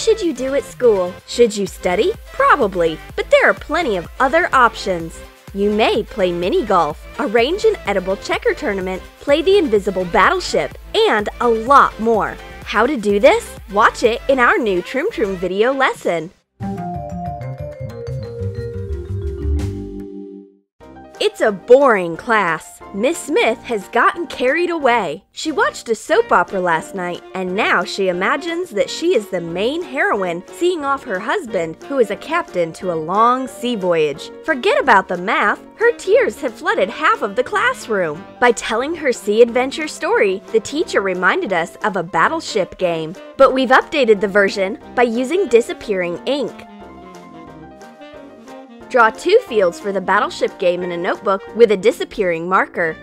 should you do at school? Should you study? Probably, but there are plenty of other options. You may play mini golf, arrange an edible checker tournament, play the invisible battleship, and a lot more. How to do this? Watch it in our new Troom video lesson. It's a boring class. Miss Smith has gotten carried away. She watched a soap opera last night, and now she imagines that she is the main heroine seeing off her husband, who is a captain to a long sea voyage. Forget about the math. Her tears have flooded half of the classroom. By telling her sea adventure story, the teacher reminded us of a battleship game. But we've updated the version by using disappearing ink. Draw 2 fields for the battleship game in a notebook with a disappearing marker.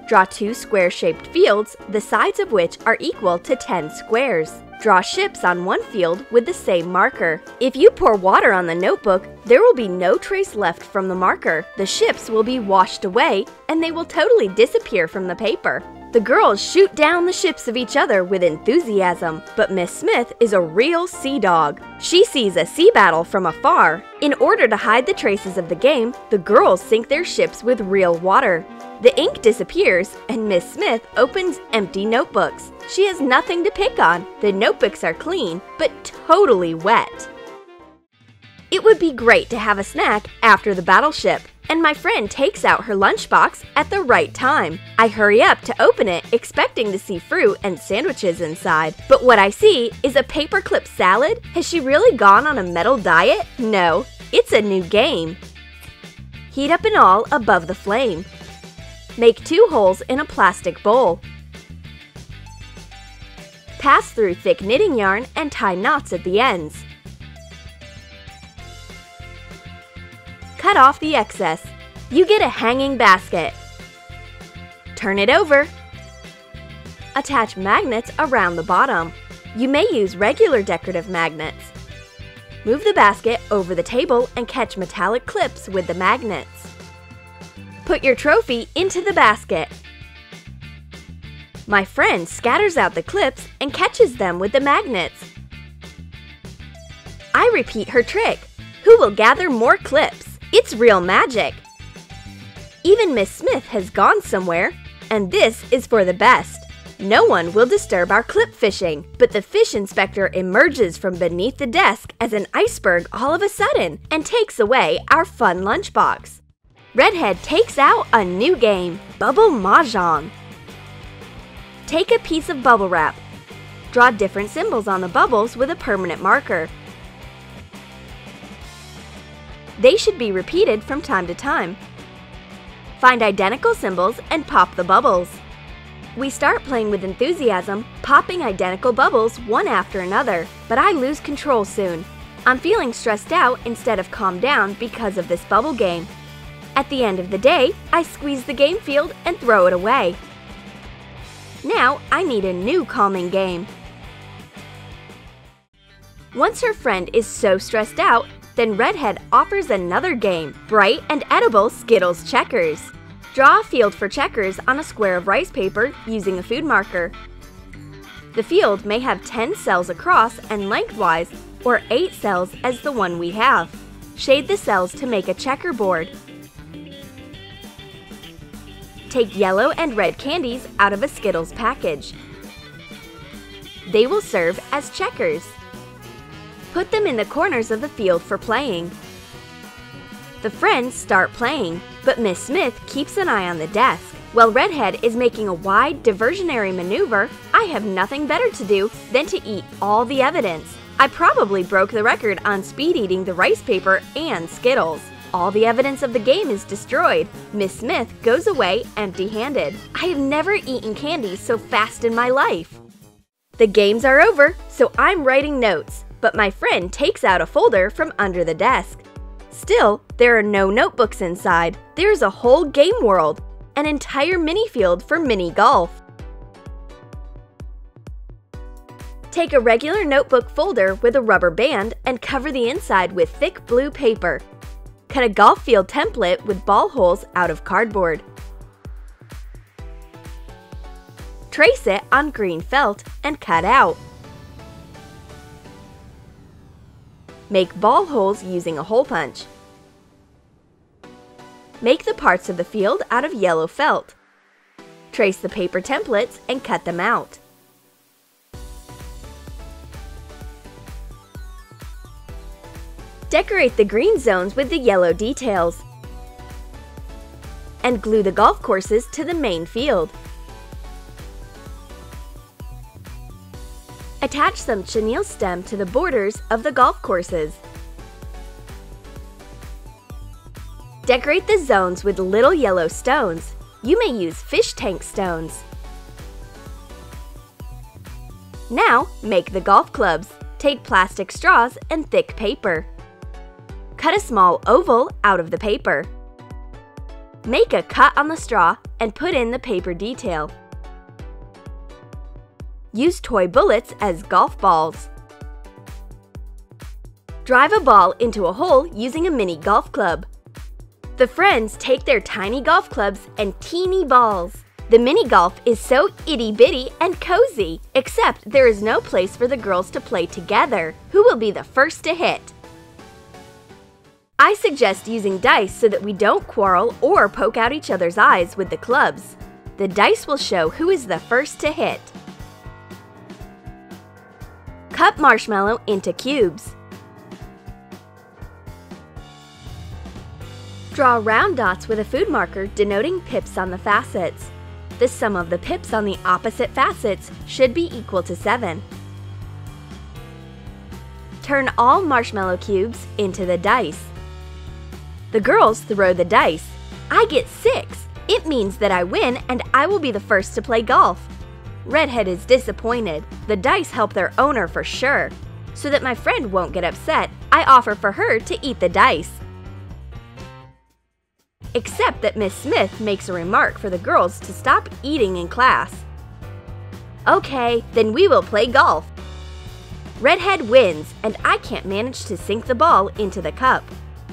Draw 2 square-shaped fields, the sides of which are equal to 10 squares. Draw ships on one field with the same marker. If you pour water on the notebook, there will be no trace left from the marker. The ships will be washed away, and they will totally disappear from the paper. The girls shoot down the ships of each other with enthusiasm, but Miss Smith is a real sea dog. She sees a sea battle from afar. In order to hide the traces of the game, the girls sink their ships with real water. The ink disappears, and Miss Smith opens empty notebooks. She has nothing to pick on. The notebooks are clean, but totally wet. It would be great to have a snack after the battleship, and my friend takes out her lunchbox at the right time. I hurry up to open it, expecting to see fruit and sandwiches inside. But what I see is a paperclip salad. Has she really gone on a metal diet? No, it's a new game. Heat up an awl above the flame. Make 2 holes in a plastic bowl. Pass through thick knitting yarn and tie knots at the ends. Cut off the excess. You get a hanging basket. Turn it over. Attach magnets around the bottom. You may use regular decorative magnets. Move the basket over the table and catch metallic clips with the magnets. Put your trophy into the basket. My friend scatters out the clips and catches them with the magnets. I repeat her trick. Who will gather more clips? It's real magic! Even Miss Smith has gone somewhere, and this is for the best. No one will disturb our clip fishing, but the fish inspector emerges from beneath the desk as an iceberg all of a sudden and takes away our fun lunchbox. Redhead takes out a new game, Bubble Mahjong. Take a piece of bubble wrap. Draw different symbols on the bubbles with a permanent marker. They should be repeated from time to time. Find identical symbols and pop the bubbles. We start playing with enthusiasm, popping identical bubbles one after another, but I lose control soon. I'm feeling stressed out instead of calmed down because of this bubble game. At the end of the day, I squeeze the game field and throw it away. Now I need a new calming game. Once her friend is so stressed out, then Redhead offers another game, bright and edible Skittles checkers. Draw a field for checkers on a square of rice paper using a food marker. The field may have 10 cells across and lengthwise, or 8 cells as the one we have. Shade the cells to make a checkerboard. Take yellow and red candies out of a Skittles package. They will serve as checkers. Put them in the corners of the field for playing. The friends start playing, but Miss Smith keeps an eye on the desk. While Redhead is making a wide diversionary maneuver, I have nothing better to do than to eat all the evidence. I probably broke the record on speed eating the rice paper and Skittles. All the evidence of the game is destroyed. Miss Smith goes away empty-handed. I have never eaten candy so fast in my life. The games are over, so I'm writing notes. But my friend takes out a folder from under the desk. Still, there are no notebooks inside. There's a whole game world, an entire mini field for mini golf. Take a regular notebook folder with a rubber band and cover the inside with thick blue paper. Cut a golf field template with ball holes out of cardboard. Trace it on green felt and cut out. Make ball holes using a hole punch. Make the parts of the field out of yellow felt. Trace the paper templates and cut them out. Decorate the green zones with the yellow details. And glue the golf courses to the main field. Attach some chenille stem to the borders of the golf courses. Decorate the zones with little yellow stones. You may use fish tank stones. Now, make the golf clubs. Take plastic straws and thick paper. Cut a small oval out of the paper. Make a cut on the straw and put in the paper detail. Use toy bullets as golf balls. Drive a ball into a hole using a mini golf club. The friends take their tiny golf clubs and teeny balls. The mini golf is so itty-bitty and cozy, except there is no place for the girls to play together. Who will be the first to hit? I suggest using dice so that we don't quarrel or poke out each other's eyes with the clubs. The dice will show who is the first to hit. Cut marshmallow into cubes. Draw round dots with a food marker denoting pips on the facets. The sum of the pips on the opposite facets should be equal to 7. Turn all marshmallow cubes into the dice. The girls throw the dice. I get 6. It means that I win and I will be the first to play golf. Redhead is disappointed. The dice help their owner for sure. So that my friend won't get upset, I offer for her to eat the dice. Except that Miss Smith makes a remark for the girls to stop eating in class. Okay, then we will play golf. Redhead wins, and I can't manage to sink the ball into the cup.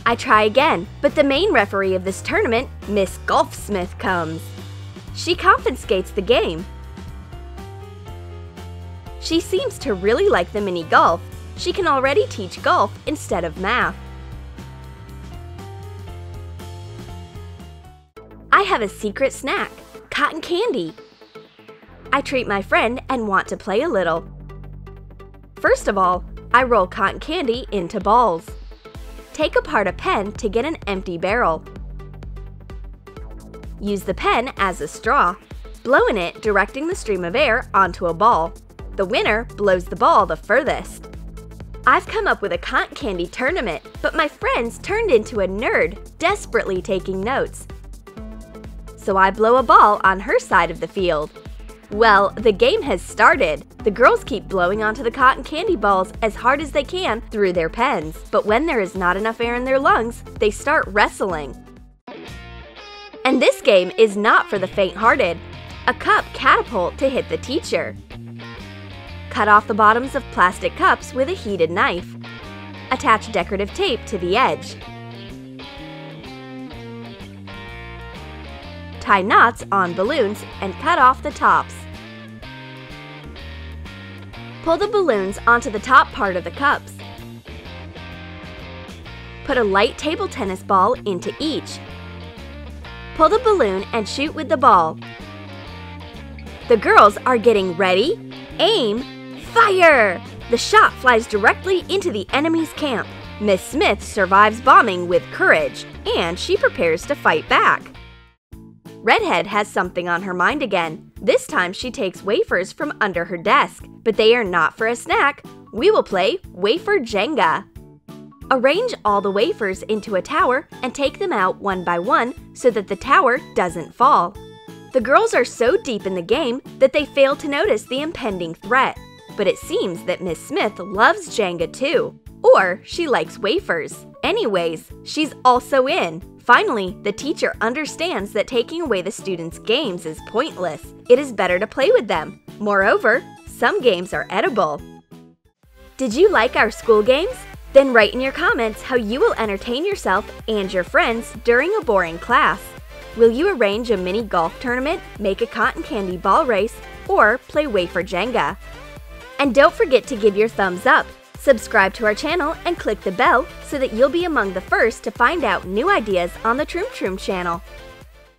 I try again, but the main referee of this tournament, Miss Golfsmith, comes. She confiscates the game. She seems to really like the mini golf. She can already teach golf instead of math. I have a secret snack, cotton candy. I treat my friend and want to play a little. First of all, I roll cotton candy into balls. Take apart a pen to get an empty barrel. Use the pen as a straw. Blow in it, directing the stream of air onto a ball. The winner blows the ball the furthest. I've come up with a cotton candy tournament, but my friends turned into a nerd, desperately taking notes. So I blow a ball on her side of the field. Well, the game has started. The girls keep blowing onto the cotton candy balls as hard as they can through their pens. But when there is not enough air in their lungs, they start wrestling. And this game is not for the faint-hearted. A cup catapult to hit the teacher. Cut off the bottoms of plastic cups with a heated knife. Attach decorative tape to the edge. Tie knots on balloons and cut off the tops. Pull the balloons onto the top part of the cups. Put a light table tennis ball into each. Pull the balloon and shoot with the ball. The girls are getting ready, aim, fire! The shot flies directly into the enemy's camp. Miss Smith survives bombing with courage, and she prepares to fight back. Redhead has something on her mind again. This time she takes wafers from under her desk, but they are not for a snack. We will play wafer Jenga. Arrange all the wafers into a tower and take them out one by one so that the tower doesn't fall. The girls are so deep in the game that they fail to notice the impending threat. But it seems that Miss Smith loves Jenga too. Or she likes wafers. Anyways, she's also in. Finally, the teacher understands that taking away the students' games is pointless. It is better to play with them. Moreover, some games are edible. Did you like our school games? Then write in your comments how you will entertain yourself and your friends during a boring class. Will you arrange a mini golf tournament, make a cotton candy ball race, or play wafer Jenga? And don't forget to give your thumbs up. Subscribe to our channel and click the bell so that you'll be among the first to find out new ideas on the Troom channel.